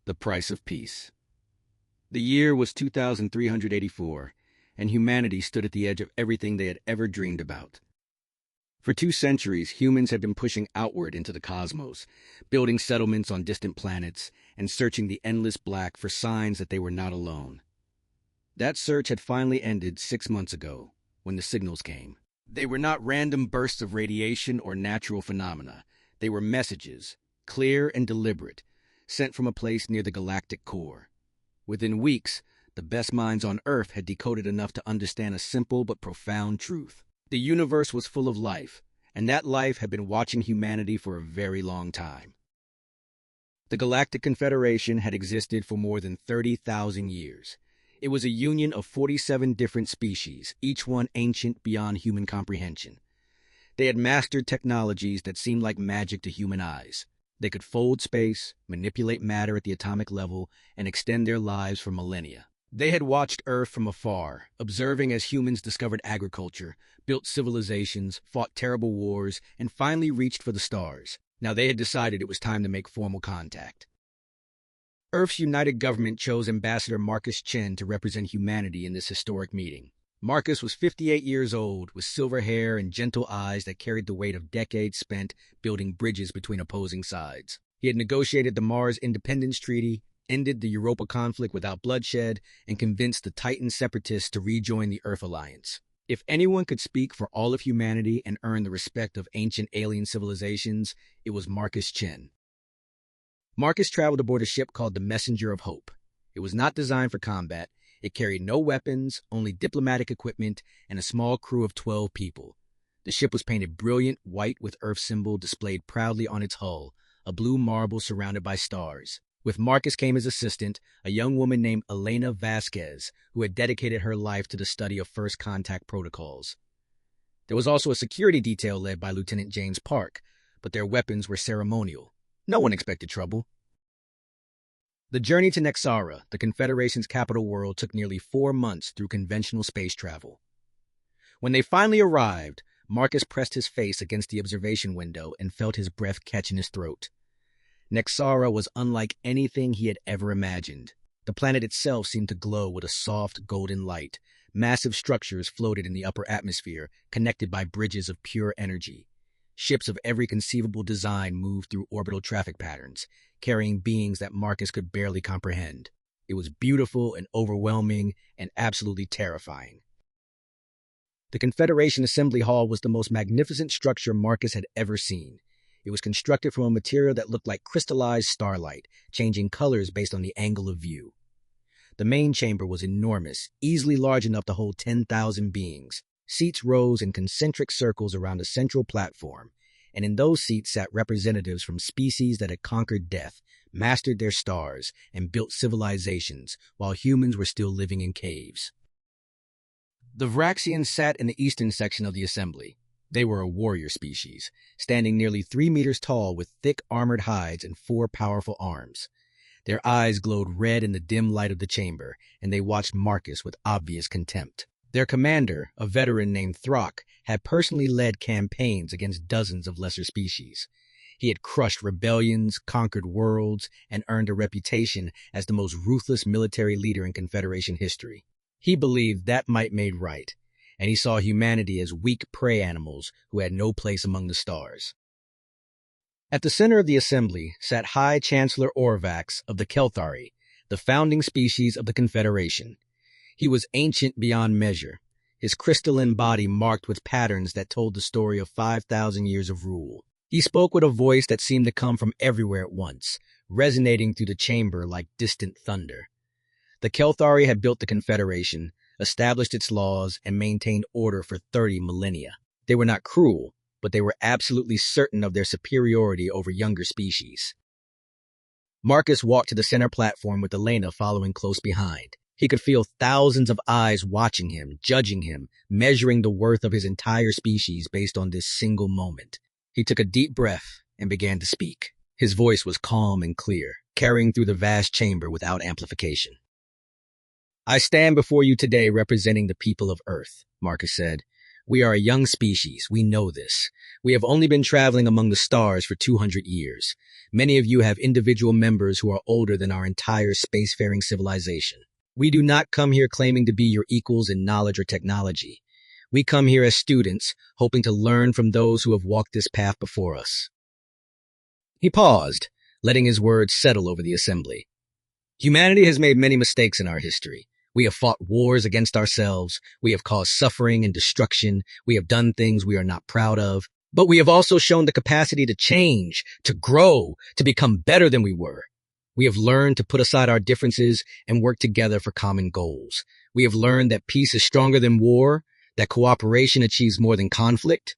The Price of Peace. The year was 2384, and humanity stood at the edge of everything they had ever dreamed about. For 2 centuries, humans had been pushing outward into the cosmos, building settlements on distant planets, and searching the endless black for signs that they were not alone. That search had finally ended 6 months ago, when the signals came. They were not random bursts of radiation or natural phenomena. They were messages, clear and deliberate, sent from a place near the galactic core. Within weeks, the best minds on Earth had decoded enough to understand a simple but profound truth. The universe was full of life, and that life had been watching humanity for a very long time. The Galactic Confederation had existed for more than 30,000 years. It was a union of 47 different species, each one ancient beyond human comprehension. They had mastered technologies that seemed like magic to human eyes. They could fold space, manipulate matter at the atomic level, and extend their lives for millennia. They had watched Earth from afar, observing as humans discovered agriculture, built civilizations, fought terrible wars, and finally reached for the stars. Now they had decided it was time to make formal contact. Earth's united government chose Ambassador Marcus Chen to represent humanity in this historic meeting. Marcus was 58 years old, with silver hair and gentle eyes that carried the weight of decades spent building bridges between opposing sides. He had negotiated the Mars Independence Treaty, ended the Europa conflict without bloodshed, and convinced the Titan separatists to rejoin the Earth Alliance. If anyone could speak for all of humanity and earn the respect of ancient alien civilizations, it was Marcus Chen. Marcus traveled aboard a ship called the Messenger of Hope. It was not designed for combat. It carried no weapons, only diplomatic equipment, and a small crew of 12 people. The ship was painted brilliant white with Earth symbol displayed proudly on its hull, a blue marble surrounded by stars. With Marcus came his assistant, a young woman named Elena Vasquez, who had dedicated her life to the study of first contact protocols. There was also a security detail led by Lieutenant James Park, but their weapons were ceremonial. No one expected trouble. The journey to Nexara, the Confederation's capital world, took nearly 4 months through conventional space travel. When they finally arrived, Marcus pressed his face against the observation window and felt his breath catch in his throat. Nexara was unlike anything he had ever imagined. The planet itself seemed to glow with a soft, golden light. Massive structures floated in the upper atmosphere, connected by bridges of pure energy. Ships of every conceivable design moved through orbital traffic patterns, carrying beings that Marcus could barely comprehend. It was beautiful and overwhelming and absolutely terrifying. The Confederation Assembly Hall was the most magnificent structure Marcus had ever seen. It was constructed from a material that looked like crystallized starlight, changing colors based on the angle of view. The main chamber was enormous, easily large enough to hold 10,000 beings. Seats rose in concentric circles around a central platform, and in those seats sat representatives from species that had conquered death, mastered their stars, and built civilizations, while humans were still living in caves. The Vraxians sat in the eastern section of the assembly. They were a warrior species, standing nearly 3 meters tall with thick armored hides and 4 powerful arms. Their eyes glowed red in the dim light of the chamber, and they watched Marcus with obvious contempt. Their commander, a veteran named Throck, had personally led campaigns against dozens of lesser species. He had crushed rebellions, conquered worlds, and earned a reputation as the most ruthless military leader in Confederation history. He believed that might made right, and he saw humanity as weak prey animals who had no place among the stars. At the center of the assembly sat High Chancellor Orvax of the Kelthari, the founding species of the Confederation. He was ancient beyond measure, his crystalline body marked with patterns that told the story of 5,000 years of rule. He spoke with a voice that seemed to come from everywhere at once, resonating through the chamber like distant thunder. The Kelthari had built the Confederation, established its laws, and maintained order for 30 millennia. They were not cruel, but they were absolutely certain of their superiority over younger species. Marcus walked to the center platform with Elena following close behind. He could feel thousands of eyes watching him, judging him, measuring the worth of his entire species based on this single moment. He took a deep breath and began to speak. His voice was calm and clear, carrying through the vast chamber without amplification. "I stand before you today representing the people of Earth," Marcus said. We are a young species, we know this. We have only been traveling among the stars for 200 years. Many of you have individual members who are older than our entire spacefaring civilization. We do not come here claiming to be your equals in knowledge or technology. We come here as students, hoping to learn from those who have walked this path before us. He paused, letting his words settle over the assembly. Humanity has made many mistakes in our history. We have fought wars against ourselves. We have caused suffering and destruction. We have done things we are not proud of. But we have also shown the capacity to change, to grow, to become better than we were. We have learned to put aside our differences and work together for common goals. We have learned that peace is stronger than war, that cooperation achieves more than conflict.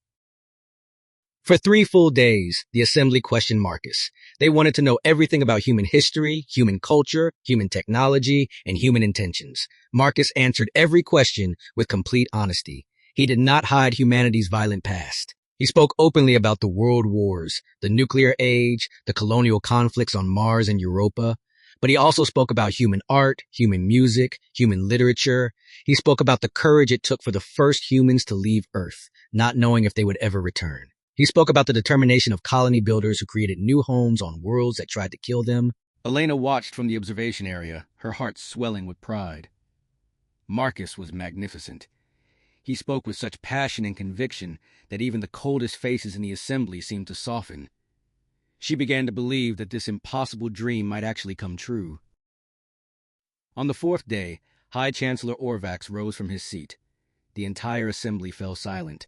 For 3 full days, the assembly questioned Marcus. They wanted to know everything about human history, human culture, human technology, and human intentions. Marcus answered every question with complete honesty. He did not hide humanity's violent past. He spoke openly about the world wars, the nuclear age, the colonial conflicts on Mars and Europa. But he also spoke about human art, human music, human literature. He spoke about the courage it took for the first humans to leave Earth, not knowing if they would ever return. He spoke about the determination of colony builders who created new homes on worlds that tried to kill them. Elena watched from the observation area, her heart swelling with pride. Marcus was magnificent. He spoke with such passion and conviction that even the coldest faces in the assembly seemed to soften. She began to believe that this impossible dream might actually come true. On the 4th day, High Chancellor Orvax rose from his seat. The entire assembly fell silent.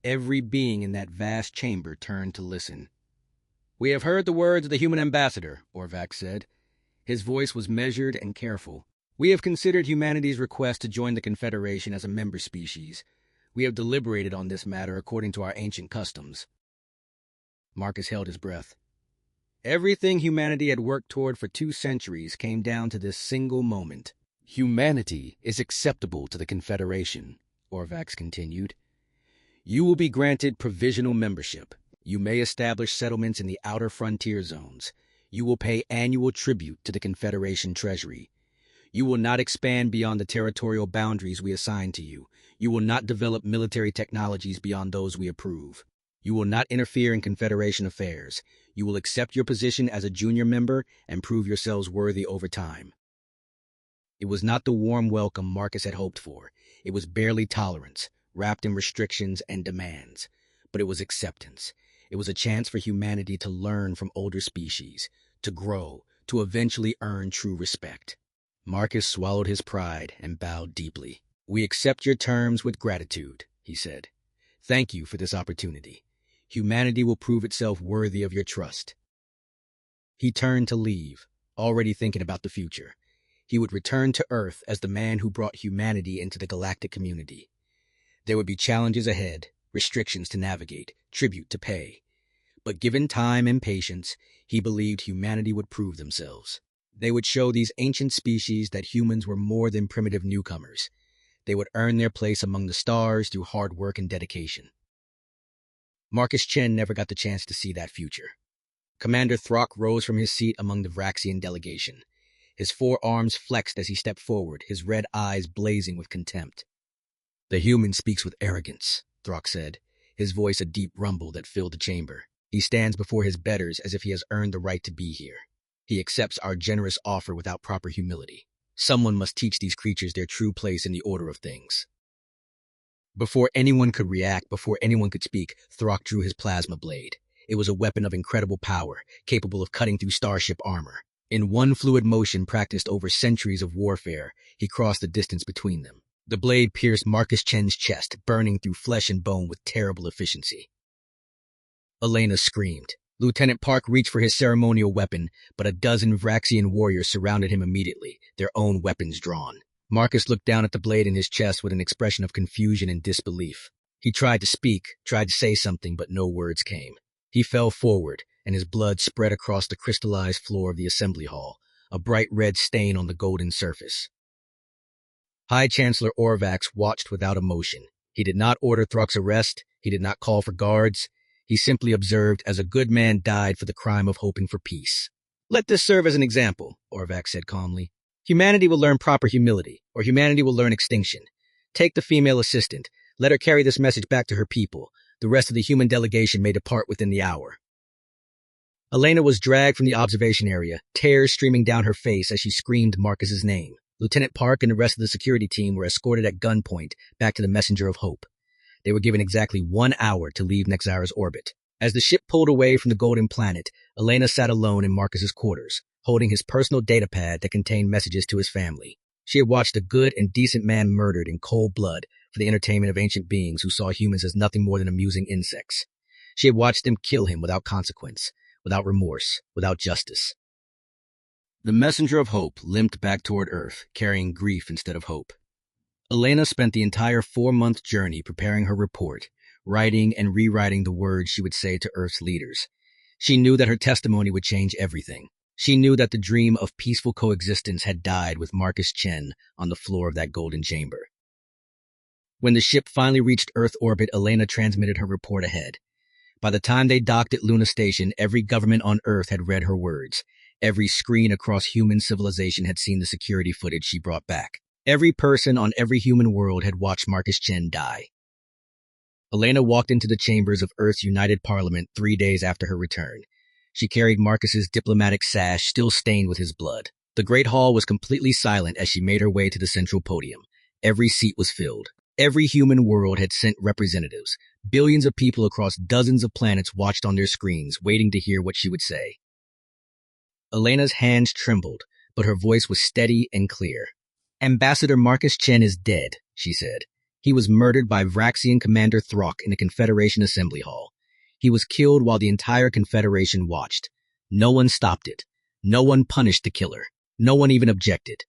Every being in that vast chamber turned to listen. "We have heard the words of the human ambassador," Orvax said. His voice was measured and careful. "We have considered humanity's request to join the Confederation as a member species. We have deliberated on this matter according to our ancient customs." Marcus held his breath. Everything humanity had worked toward for 2 centuries came down to this single moment. "Humanity is acceptable to the Confederation," Orvax continued. "You will be granted provisional membership. You may establish settlements in the outer frontier zones. You will pay annual tribute to the Confederation Treasury. You will not expand beyond the territorial boundaries we assign to you. You will not develop military technologies beyond those we approve. You will not interfere in Confederation affairs. You will accept your position as a junior member and prove yourselves worthy over time." It was not the warm welcome Marcus had hoped for. It was barely tolerance, wrapped in restrictions and demands. But it was acceptance. It was a chance for humanity to learn from older species, to grow, to eventually earn true respect. Marcus swallowed his pride and bowed deeply. "We accept your terms with gratitude," he said. "Thank you for this opportunity. Humanity will prove itself worthy of your trust." He turned to leave, already thinking about the future. He would return to Earth as the man who brought humanity into the galactic community. There would be challenges ahead, restrictions to navigate, tribute to pay. But given time and patience, he believed humanity would prove themselves. They would show these ancient species that humans were more than primitive newcomers. They would earn their place among the stars through hard work and dedication. Marcus Chen never got the chance to see that future. Commander Throck rose from his seat among the Vraxian delegation. His 4 arms flexed as he stepped forward, his red eyes blazing with contempt. "The human speaks with arrogance," Throck said, his voice a deep rumble that filled the chamber. "He stands before his betters as if he has earned the right to be here. He accepts our generous offer without proper humility. Someone must teach these creatures their true place in the order of things." Before anyone could react, before anyone could speak, Throck drew his plasma blade. It was a weapon of incredible power, capable of cutting through starship armor. In one fluid motion practiced over centuries of warfare, he crossed the distance between them. The blade pierced Marcus Chen's chest, burning through flesh and bone with terrible efficiency. Elena screamed. Lieutenant Park reached for his ceremonial weapon, but a dozen Vraxian warriors surrounded him immediately, their own weapons drawn. Marcus looked down at the blade in his chest with an expression of confusion and disbelief. He tried to speak, tried to say something, but no words came. He fell forward, and his blood spread across the crystallized floor of the assembly hall, a bright red stain on the golden surface. High Chancellor Orvax watched without emotion. He did not order Throck's arrest. He did not call for guards. He simply observed as a good man died for the crime of hoping for peace. "Let this serve as an example," Orvax said calmly. "Humanity will learn proper humility, or humanity will learn extinction. Take the female assistant. Let her carry this message back to her people. The rest of the human delegation may depart within the hour. Elena was dragged from the observation area, tears streaming down her face as she screamed Marcus's name. Lieutenant Park and the rest of the security team were escorted at gunpoint back to the Messenger of Hope. They were given exactly 1 hour to leave Nexara's orbit. As the ship pulled away from the Golden Planet, Elena sat alone in Marcus's quarters, holding his personal datapad that contained messages to his family. She had watched a good and decent man murdered in cold blood for the entertainment of ancient beings who saw humans as nothing more than amusing insects. She had watched them kill him without consequence, without remorse, without justice. The Messenger of Hope limped back toward Earth, carrying grief instead of hope. Elena spent the entire 4-month journey preparing her report, writing and rewriting the words she would say to Earth's leaders. She knew that her testimony would change everything. She knew that the dream of peaceful coexistence had died with Marcus Chen on the floor of that golden chamber. When the ship finally reached Earth orbit, Elena transmitted her report ahead. By the time they docked at Luna Station, every government on Earth had read her words. Every screen across human civilization had seen the security footage she brought back. Every person on every human world had watched Marcus Chen die. Elena walked into the chambers of Earth's United Parliament 3 days after her return. She carried Marcus's diplomatic sash still stained with his blood. The Great Hall was completely silent as she made her way to the central podium. Every seat was filled. Every human world had sent representatives. Billions of people across dozens of planets watched on their screens, waiting to hear what she would say. Elena's hands trembled, but her voice was steady and clear. Ambassador Marcus Chen is dead, she said. He was murdered by Vraxian Commander Throck in the Confederation Assembly Hall. He was killed while the entire Confederation watched. No one stopped it. No one punished the killer. No one even objected.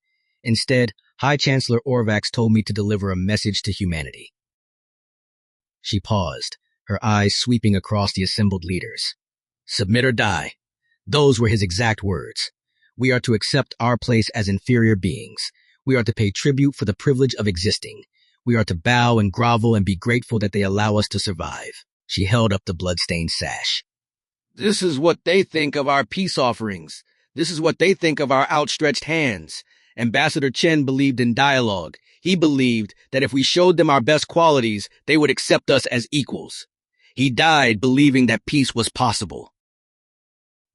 Instead, High Chancellor Orvax told me to deliver a message to humanity. She paused, her eyes sweeping across the assembled leaders. Submit or die. Those were his exact words. We are to accept our place as inferior beings. We are to pay tribute for the privilege of existing. We are to bow and grovel and be grateful that they allow us to survive. She held up the blood-stained sash. This is what they think of our peace offerings. This is what they think of our outstretched hands. Ambassador Chen believed in dialogue. He believed that if we showed them our best qualities, they would accept us as equals. He died believing that peace was possible.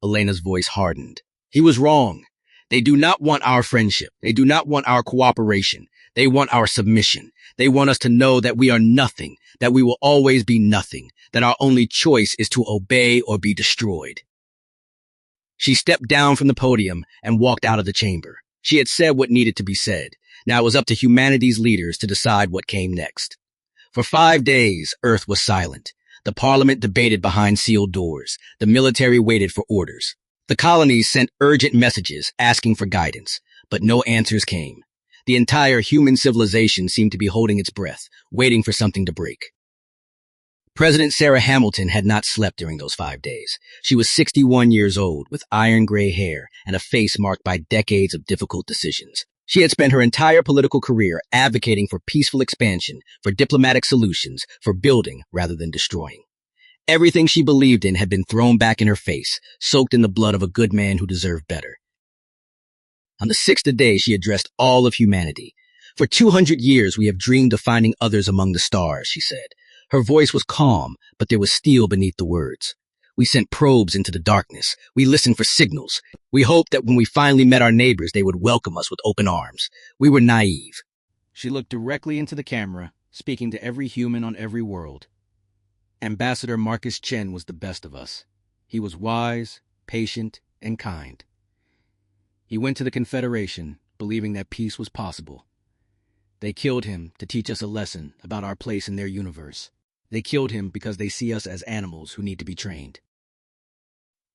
Elena's voice hardened. He was wrong. They do not want our friendship. They do not want our cooperation. They want our submission. They want us to know that we are nothing, that we will always be nothing, that our only choice is to obey or be destroyed. She stepped down from the podium and walked out of the chamber. She had said what needed to be said. Now it was up to humanity's leaders to decide what came next. For 5 days, Earth was silent. The Parliament debated behind sealed doors. The military waited for orders. The colonies sent urgent messages asking for guidance, but no answers came. The entire human civilization seemed to be holding its breath, waiting for something to break. President Sarah Hamilton had not slept during those 5 days. She was 61 years old, with iron gray hair and a face marked by decades of difficult decisions. She had spent her entire political career advocating for peaceful expansion, for diplomatic solutions, for building rather than destroying. Everything she believed in had been thrown back in her face, soaked in the blood of a good man who deserved better. On the 6th day, she addressed all of humanity. For 200 years, we have dreamed of finding others among the stars, she said. Her voice was calm, but there was steel beneath the words. We sent probes into the darkness. We listened for signals. We hoped that when we finally met our neighbors, they would welcome us with open arms. We were naive. She looked directly into the camera, speaking to every human on every world. Ambassador Marcus Chen was the best of us. He was wise, patient, and kind. He went to the Confederation, believing that peace was possible. They killed him to teach us a lesson about our place in their universe. They killed him because they see us as animals who need to be trained.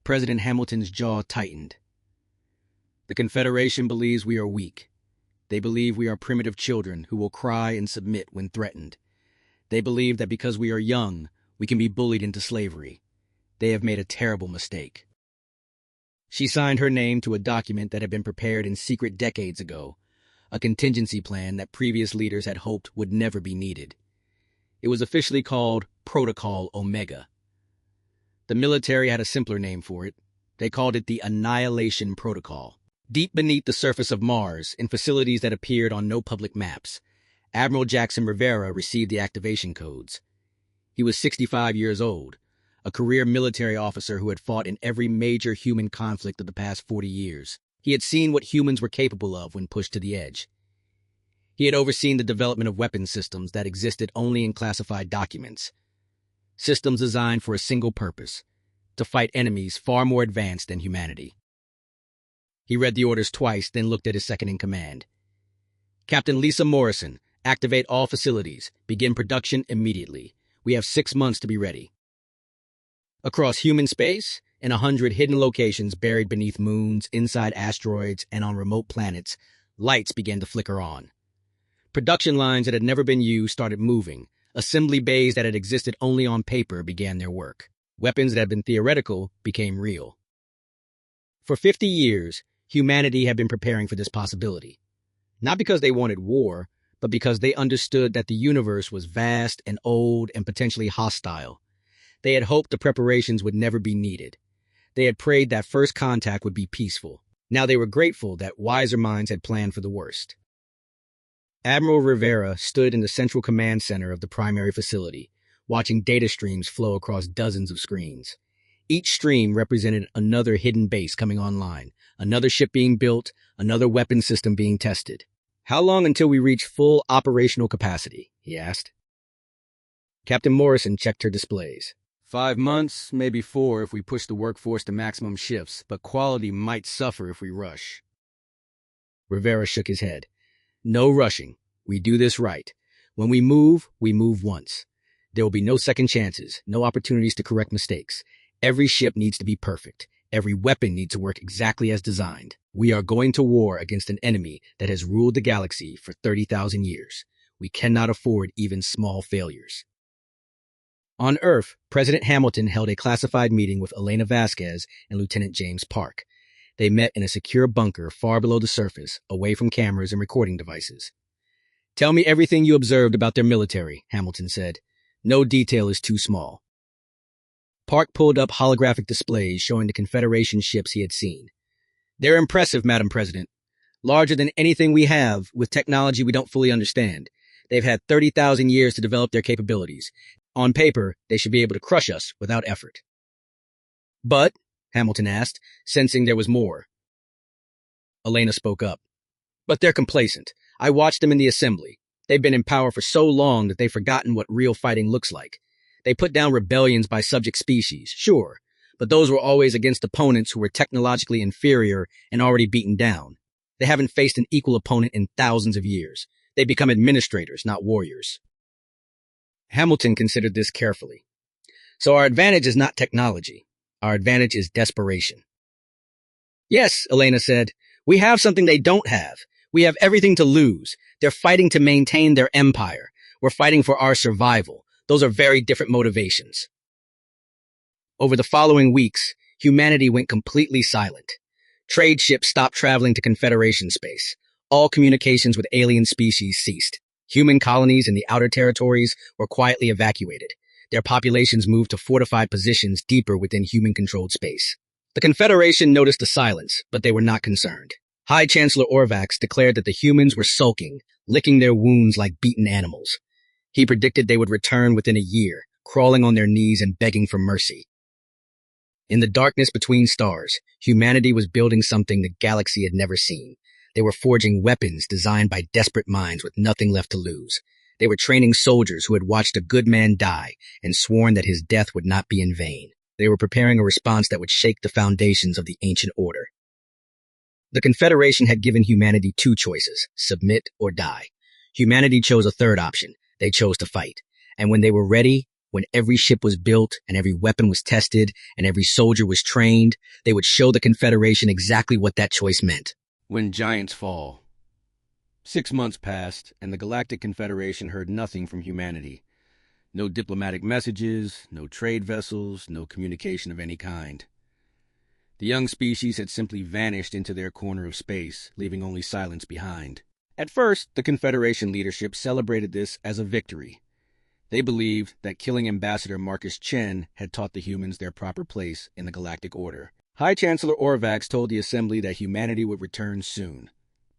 President Hamilton's jaw tightened. The Confederation believes we are weak. They believe we are primitive children who will cry and submit when threatened. They believe that because we are young, we can be bullied into slavery. They have made a terrible mistake. She signed her name to a document that had been prepared in secret decades ago, a contingency plan that previous leaders had hoped would never be needed. It was officially called Protocol Omega. The military had a simpler name for it. They called it the Annihilation Protocol. Deep beneath the surface of Mars, in facilities that appeared on no public maps, Admiral Jackson Rivera received the activation codes. He was 65 years old, a career military officer who had fought in every major human conflict of the past 40 years. He had seen what humans were capable of when pushed to the edge. He had overseen the development of weapon systems that existed only in classified documents. Systems designed for a single purpose, to fight enemies far more advanced than humanity. He read the orders twice, then looked at his second-in-command. Captain Lisa Morrison, activate all facilities. Begin production immediately. We have 6 months to be ready. Across human space, in 100 hidden locations buried beneath moons, inside asteroids, and on remote planets, lights began to flicker on. Production lines that had never been used started moving. Assembly bays that had existed only on paper began their work. Weapons that had been theoretical became real. For 50 years, humanity had been preparing for this possibility. Not because they wanted war, but because they understood that the universe was vast and old and potentially hostile. They had hoped the preparations would never be needed. They had prayed that first contact would be peaceful. Now they were grateful that wiser minds had planned for the worst. Admiral Rivera stood in the central command center of the primary facility, watching data streams flow across dozens of screens. Each stream represented another hidden base coming online, another ship being built, another weapon system being tested. "How long until we reach full operational capacity?" he asked. Captain Morrison checked her displays. 5 months, maybe 4 if we push the workforce to maximum shifts, but quality might suffer if we rush. Rivera shook his head. "No rushing. We do this right. When we move once. There will be no second chances, no opportunities to correct mistakes. Every ship needs to be perfect. Every weapon needs to work exactly as designed. We are going to war against an enemy that has ruled the galaxy for 30,000 years. We cannot afford even small failures." On Earth, President Hamilton held a classified meeting with Elena Vasquez and Lieutenant James Park. They met in a secure bunker far below the surface, away from cameras and recording devices. "Tell me everything you observed about their military," Hamilton said. "No detail is too small." Park pulled up holographic displays showing the Confederation ships he had seen. "They're impressive, Madam President. Larger than anything we have, with technology we don't fully understand. They've had 30,000 years to develop their capabilities. On paper, they should be able to crush us without effort." "But," Hamilton asked, sensing there was more. Elena spoke up. "But they're complacent. I watched them in the assembly. They've been in power for so long that they've forgotten what real fighting looks like. They put down rebellions by subject species, sure, but those were always against opponents who were technologically inferior and already beaten down. They haven't faced an equal opponent in thousands of years. They become administrators, not warriors." Hamilton considered this carefully. "So our advantage is not technology. Our advantage is desperation." "Yes," Elena said. "We have something they don't have. We have everything to lose. They're fighting to maintain their empire. We're fighting for our survival. Those are very different motivations." Over the following weeks, humanity went completely silent. Trade ships stopped traveling to Confederation space. All communications with alien species ceased. Human colonies in the outer territories were quietly evacuated. Their populations moved to fortified positions deeper within human-controlled space. The Confederation noticed the silence, but they were not concerned. High Chancellor Orvax declared that the humans were sulking, licking their wounds like beaten animals. He predicted they would return within a year, crawling on their knees and begging for mercy. In the darkness between stars, humanity was building something the galaxy had never seen. They were forging weapons designed by desperate minds with nothing left to lose. They were training soldiers who had watched a good man die and sworn that his death would not be in vain. They were preparing a response that would shake the foundations of the ancient order. The Confederation had given humanity 2 choices, submit or die. Humanity chose a third option. They chose to fight. And when they were ready, when every ship was built and every weapon was tested and every soldier was trained, they would show the Confederation exactly what that choice meant. When giants fall. 6 months passed, and the Galactic Confederation heard nothing from humanity. No diplomatic messages, no trade vessels, no communication of any kind. The young species had simply vanished into their corner of space, leaving only silence behind. At first, the Confederation leadership celebrated this as a victory. They believed that killing Ambassador Marcus Chen had taught the humans their proper place in the Galactic Order. High Chancellor Orvax told the Assembly that humanity would return soon.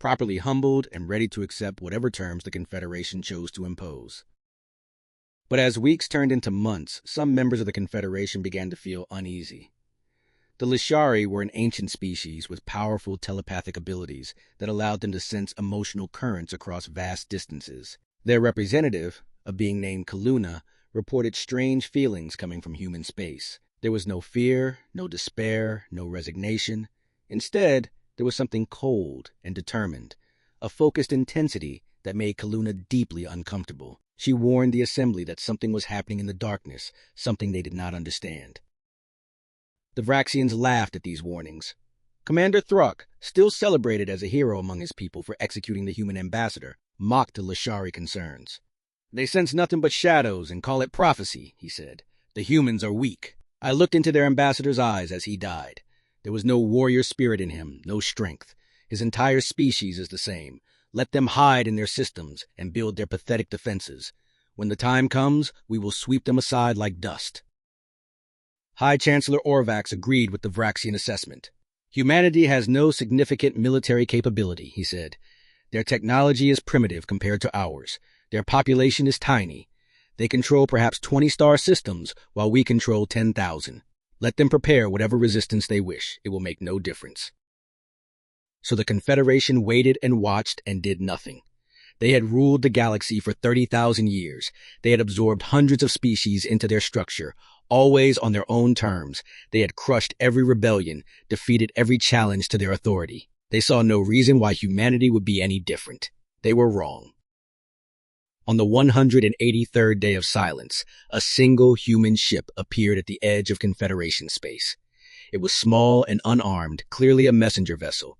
properly humbled and ready to accept whatever terms the Confederation chose to impose. But as weeks turned into months, some members of the Confederation began to feel uneasy. The Lishari were an ancient species with powerful telepathic abilities that allowed them to sense emotional currents across vast distances. Their representative, a being named Kaluna, reported strange feelings coming from human space. There was no fear, no despair, no resignation. Instead, there was something cold and determined, a focused intensity that made Kaluna deeply uncomfortable. She warned the assembly that something was happening in the darkness, something they did not understand. The Vraxians laughed at these warnings. Commander Thruk, still celebrated as a hero among his people for executing the human ambassador, mocked the Lishari concerns. They sense nothing but shadows and call it prophecy, he said. The humans are weak. I looked into their ambassador's eyes as he died. There was no warrior spirit in him, no strength. His entire species is the same. Let them hide in their systems and build their pathetic defenses. When the time comes, we will sweep them aside like dust. High Chancellor Orvax agreed with the Vraxian assessment. Humanity has no significant military capability, he said. Their technology is primitive compared to ours. Their population is tiny. They control perhaps 20 star systems, while we control 10,000. Let them prepare whatever resistance they wish. It will make no difference. So the Confederation waited and watched and did nothing. They had ruled the galaxy for 30,000 years. They had absorbed hundreds of species into their structure, always on their own terms. They had crushed every rebellion, defeated every challenge to their authority. They saw no reason why humanity would be any different. They were wrong. On the 183rd day of silence, a single human ship appeared at the edge of Confederation space. It was small and unarmed, clearly a messenger vessel.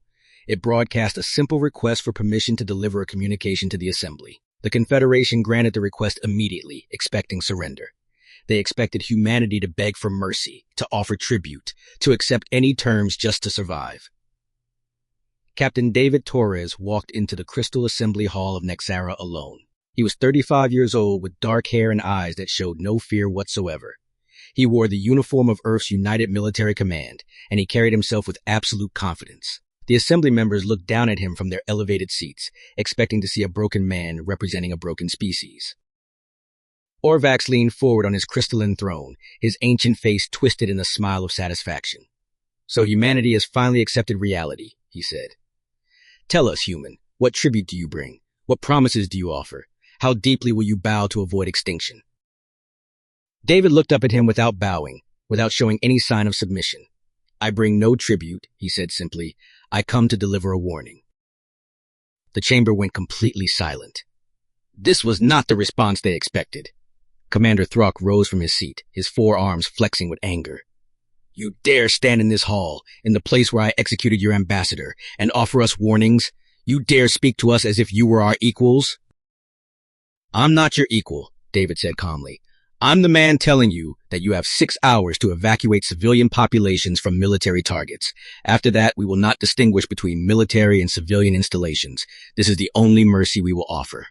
It broadcast a simple request for permission to deliver a communication to the Assembly. The Confederation granted the request immediately, expecting surrender. They expected humanity to beg for mercy, to offer tribute, to accept any terms just to survive. Captain David Torres walked into the Crystal Assembly Hall of Nexara alone. He was 35 years old with dark hair and eyes that showed no fear whatsoever. He wore the uniform of Earth's United Military Command, and he carried himself with absolute confidence. The assembly members looked down at him from their elevated seats, expecting to see a broken man representing a broken species. Orvax leaned forward on his crystalline throne, his ancient face twisted in a smile of satisfaction. So humanity has finally accepted reality, he said. Tell us, human, what tribute do you bring? What promises do you offer? How deeply will you bow to avoid extinction? David looked up at him without bowing, without showing any sign of submission. I bring no tribute, he said simply. I come to deliver a warning. The chamber went completely silent. This was not the response they expected. Commander Thruk rose from his seat, his forearms flexing with anger. You dare stand in this hall, in the place where I executed your ambassador, and offer us warnings? You dare speak to us as if you were our equals? I'm not your equal, David said calmly. I'm the man telling you that you have 6 hours to evacuate civilian populations from military targets. After that, we will not distinguish between military and civilian installations. This is the only mercy we will offer.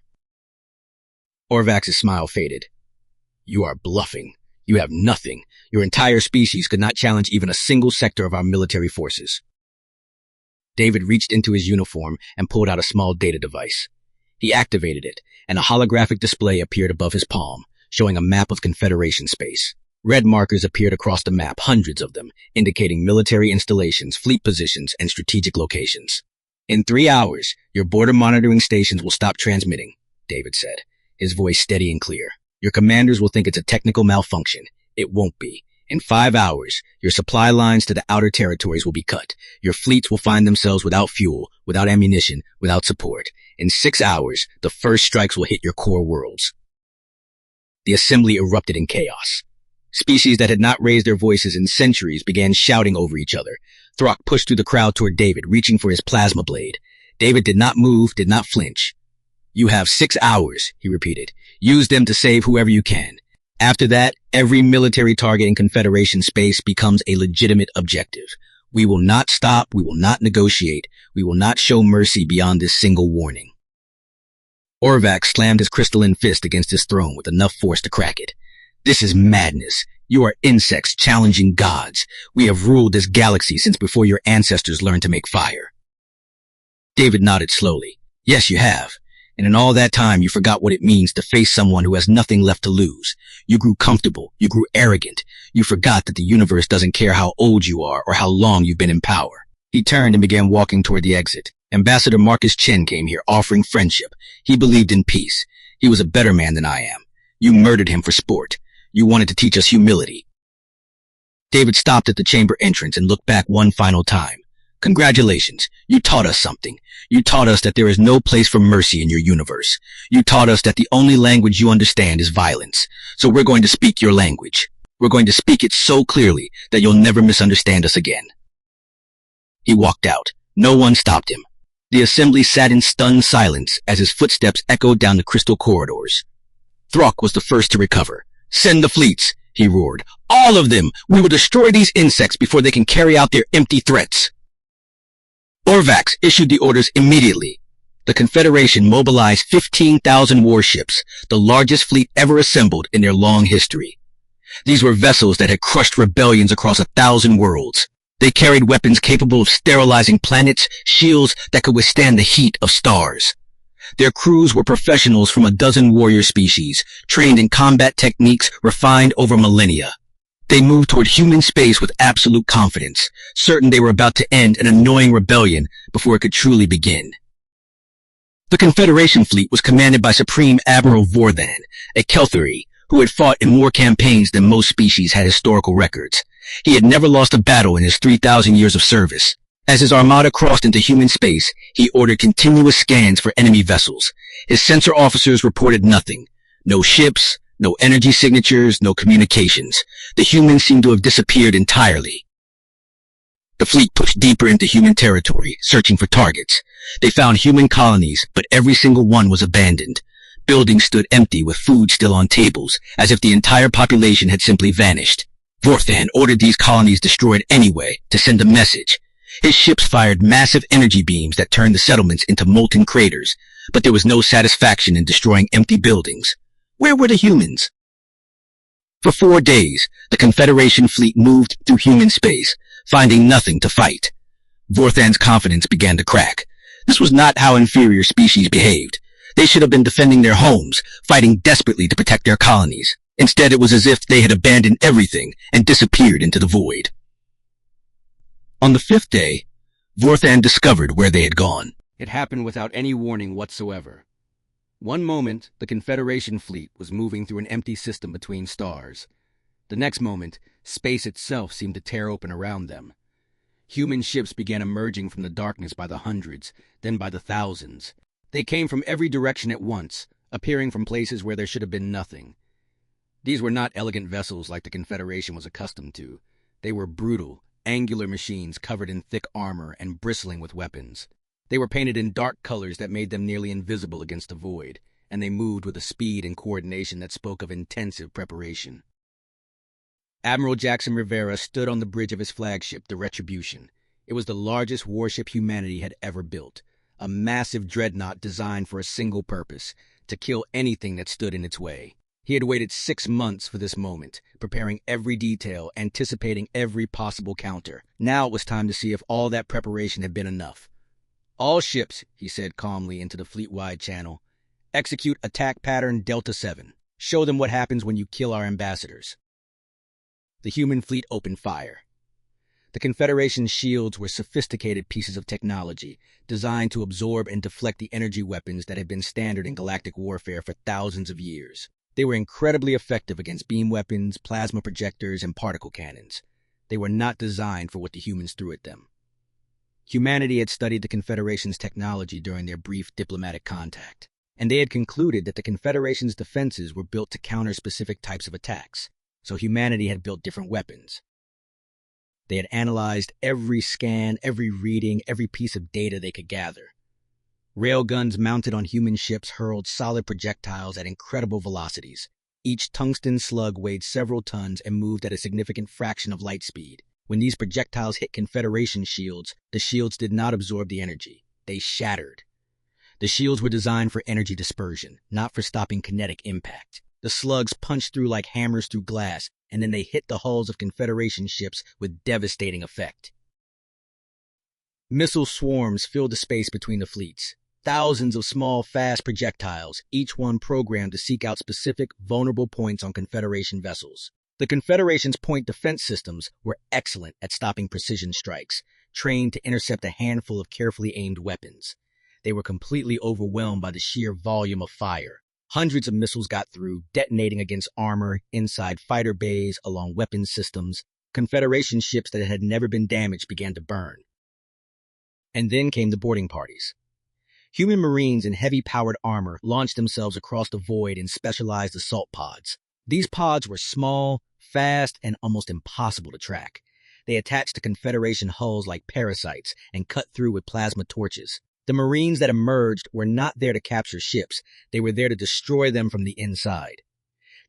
Orvax's smile faded. You are bluffing. You have nothing. Your entire species could not challenge even a single sector of our military forces. David reached into his uniform and pulled out a small data device. He activated it, and a holographic display appeared above his palm, showing a map of Confederation space. Red markers appeared across the map, hundreds of them, indicating military installations, fleet positions, and strategic locations. In 3 hours, your border monitoring stations will stop transmitting, David said, his voice steady and clear. Your commanders will think it's a technical malfunction. It won't be. In 5 hours, your supply lines to the outer territories will be cut. Your fleets will find themselves without fuel, without ammunition, without support. In 6 hours, the first strikes will hit your core worlds. The assembly erupted in chaos. Species that had not raised their voices in centuries began shouting over each other. Thruk pushed through the crowd toward David, reaching for his plasma blade. David did not move, did not flinch. You have 6 hours, he repeated. Use them to save whoever you can. After that, every military target in Confederation space becomes a legitimate objective. We will not stop, we will not negotiate, we will not show mercy beyond this single warning. Orvax slammed his crystalline fist against his throne with enough force to crack it. This is madness. You are insects challenging gods. We have ruled this galaxy since before your ancestors learned to make fire. David nodded slowly. Yes, you have. And in all that time, you forgot what it means to face someone who has nothing left to lose. You grew comfortable. You grew arrogant. You forgot that the universe doesn't care how old you are or how long you've been in power. He turned and began walking toward the exit. Ambassador Marcus Chen came here offering friendship. He believed in peace. He was a better man than I am. You murdered him for sport. You wanted to teach us humility. David stopped at the chamber entrance and looked back one final time. Congratulations. You taught us something. You taught us that there is no place for mercy in your universe. You taught us that the only language you understand is violence. So we're going to speak your language. We're going to speak it so clearly that you'll never misunderstand us again. He walked out. No one stopped him. The assembly sat in stunned silence as his footsteps echoed down the crystal corridors. Throck was the first to recover. Send the fleets, he roared. All of them! We will destroy these insects before they can carry out their empty threats. Orvax issued the orders immediately. The Confederation mobilized 15,000 warships, the largest fleet ever assembled in their long history. These were vessels that had crushed rebellions across 1,000 worlds. They carried weapons capable of sterilizing planets, shields that could withstand the heat of stars. Their crews were professionals from a dozen warrior species, trained in combat techniques refined over millennia. They moved toward human space with absolute confidence, certain they were about to end an annoying rebellion before it could truly begin. The Confederation fleet was commanded by Supreme Admiral Vorthan, a Kelthari who had fought in more campaigns than most species had historical records. He had never lost a battle in his 3,000 years of service. As his armada crossed into human space, he ordered continuous scans for enemy vessels. His sensor officers reported nothing. No ships, no energy signatures, no communications. The humans seemed to have disappeared entirely. The fleet pushed deeper into human territory, searching for targets. They found human colonies, but every single one was abandoned. Buildings stood empty with food still on tables, as if the entire population had simply vanished. Vorthan ordered these colonies destroyed anyway, to send a message. His ships fired massive energy beams that turned the settlements into molten craters, but there was no satisfaction in destroying empty buildings. Where were the humans? For 4 days, the Confederation fleet moved through human space, finding nothing to fight. Vorthan's confidence began to crack. This was not how inferior species behaved. They should have been defending their homes, fighting desperately to protect their colonies. Instead, it was as if they had abandoned everything and disappeared into the void. On the 5th day, Vorthan discovered where they had gone. It happened without any warning whatsoever. One moment, the Confederation fleet was moving through an empty system between stars. The next moment, space itself seemed to tear open around them. Human ships began emerging from the darkness by the hundreds, then by the thousands. They came from every direction at once, appearing from places where there should have been nothing. These were not elegant vessels like the Confederation was accustomed to. They were brutal, angular machines covered in thick armor and bristling with weapons. They were painted in dark colors that made them nearly invisible against the void, and they moved with a speed and coordination that spoke of intensive preparation. Admiral Jackson Rivera stood on the bridge of his flagship, the Retribution. It was the largest warship humanity had ever built, a massive dreadnought designed for a single purpose, to kill anything that stood in its way. He had waited 6 months for this moment, preparing every detail, anticipating every possible counter. Now it was time to see if all that preparation had been enough. All ships, he said calmly into the fleet-wide channel, execute attack pattern Delta 7. Show them what happens when you kill our ambassadors. The human fleet opened fire. The Confederation's shields were sophisticated pieces of technology, designed to absorb and deflect the energy weapons that had been standard in galactic warfare for thousands of years. They were incredibly effective against beam weapons, plasma projectors, and particle cannons. They were not designed for what the humans threw at them. Humanity had studied the Confederation's technology during their brief diplomatic contact, and they had concluded that the Confederation's defenses were built to counter specific types of attacks, so humanity had built different weapons. They had analyzed every scan, every reading, every piece of data they could gather. Railguns mounted on human ships hurled solid projectiles at incredible velocities. Each tungsten slug weighed several tons and moved at a significant fraction of light speed. When these projectiles hit Confederation shields, the shields did not absorb the energy. They shattered. The shields were designed for energy dispersion, not for stopping kinetic impact. The slugs punched through like hammers through glass, and then they hit the hulls of Confederation ships with devastating effect. Missile swarms filled the space between the fleets. Thousands of small, fast projectiles, each one programmed to seek out specific, vulnerable points on Confederation vessels. The Confederation's point defense systems were excellent at stopping precision strikes, trained to intercept a handful of carefully aimed weapons. They were completely overwhelmed by the sheer volume of fire. Hundreds of missiles got through, detonating against armor, inside fighter bays, along weapons systems. Confederation ships that had never been damaged began to burn. And then came the boarding parties. Human Marines in heavy-powered armor launched themselves across the void in specialized assault pods. These pods were small, fast, and almost impossible to track. They attached to Confederation hulls like parasites and cut through with plasma torches. The Marines that emerged were not there to capture ships. They were there to destroy them from the inside.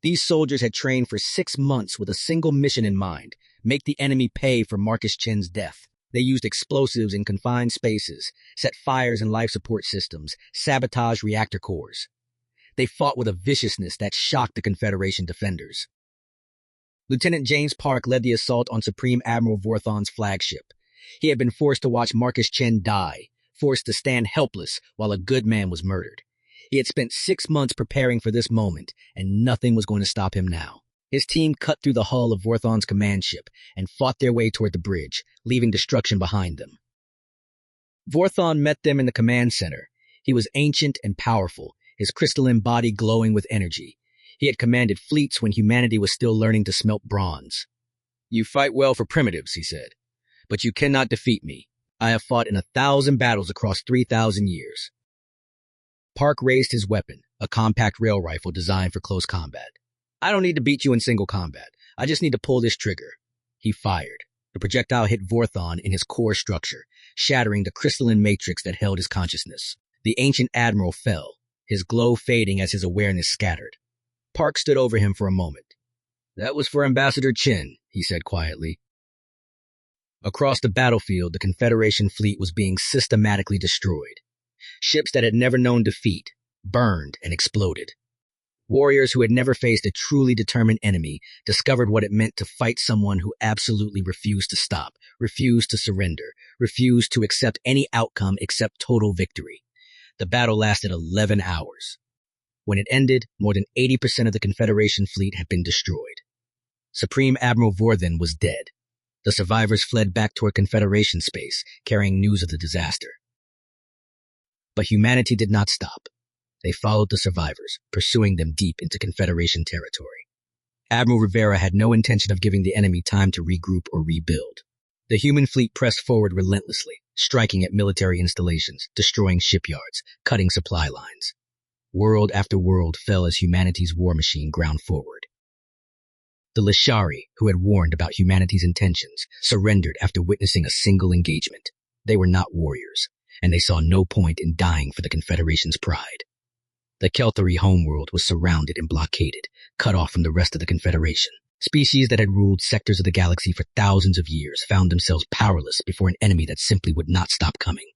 These soldiers had trained for 6 months with a single mission in mind: make the enemy pay for Marcus Chen's death. They used explosives in confined spaces, set fires in life support systems, sabotaged reactor cores. They fought with a viciousness that shocked the Confederation defenders. Lieutenant James Park led the assault on Supreme Admiral Vorthon's flagship. He had been forced to watch Marcus Chen die, forced to stand helpless while a good man was murdered. He had spent 6 months preparing for this moment, and nothing was going to stop him now. His team cut through the hull of Vorthon's command ship and fought their way toward the bridge, leaving destruction behind them. Vorthon met them in the command center. He was ancient and powerful, his crystalline body glowing with energy. He had commanded fleets when humanity was still learning to smelt bronze. "You fight well for primitives," he said, "but you cannot defeat me. I have fought in 1,000 battles across 3,000 years. Park raised his weapon, a compact rail rifle designed for close combat. "I don't need to beat you in single combat. I just need to pull this trigger." He fired. The projectile hit Vorthon in his core structure, shattering the crystalline matrix that held his consciousness. The ancient admiral fell, his glow fading as his awareness scattered. Park stood over him for a moment. "That was for Ambassador Chen," he said quietly. Across the battlefield, the Confederation fleet was being systematically destroyed. Ships that had never known defeat burned and exploded. Warriors who had never faced a truly determined enemy discovered what it meant to fight someone who absolutely refused to stop, refused to surrender, refused to accept any outcome except total victory. The battle lasted 11 hours. When it ended, more than 80% of the Confederation fleet had been destroyed. Supreme Admiral Vorthon was dead. The survivors fled back toward Confederation space, carrying news of the disaster. But humanity did not stop. They followed the survivors, pursuing them deep into Confederation territory. Admiral Rivera had no intention of giving the enemy time to regroup or rebuild. The human fleet pressed forward relentlessly, striking at military installations, destroying shipyards, cutting supply lines. World after world fell as humanity's war machine ground forward. The Lashari, who had warned about humanity's intentions, surrendered after witnessing a single engagement. They were not warriors, and they saw no point in dying for the Confederation's pride. The Kelthari homeworld was surrounded and blockaded, cut off from the rest of the Confederation. Species that had ruled sectors of the galaxy for thousands of years found themselves powerless before an enemy that simply would not stop coming.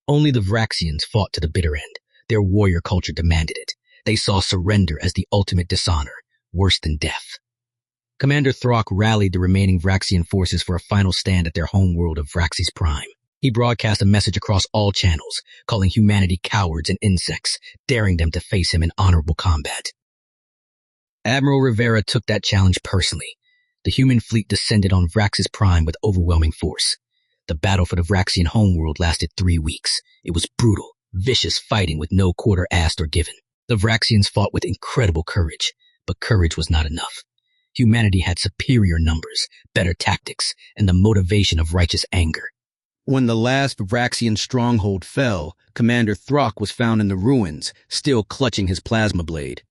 Only the Vraxians fought to the bitter end. Their warrior culture demanded it. They saw surrender as the ultimate dishonor, worse than death. Commander Throck rallied the remaining Vraxian forces for a final stand at their homeworld of Vraxis Prime. He broadcast a message across all channels, calling humanity cowards and insects, daring them to face him in honorable combat. Admiral Rivera took that challenge personally. The human fleet descended on Vraxis Prime with overwhelming force. The battle for the Vraxian homeworld lasted 3 weeks. It was brutal, vicious fighting with no quarter asked or given. The Vraxians fought with incredible courage, but courage was not enough. Humanity had superior numbers, better tactics, and the motivation of righteous anger. When the last Vraxian stronghold fell, Commander Throck was found in the ruins, still clutching his plasma blade.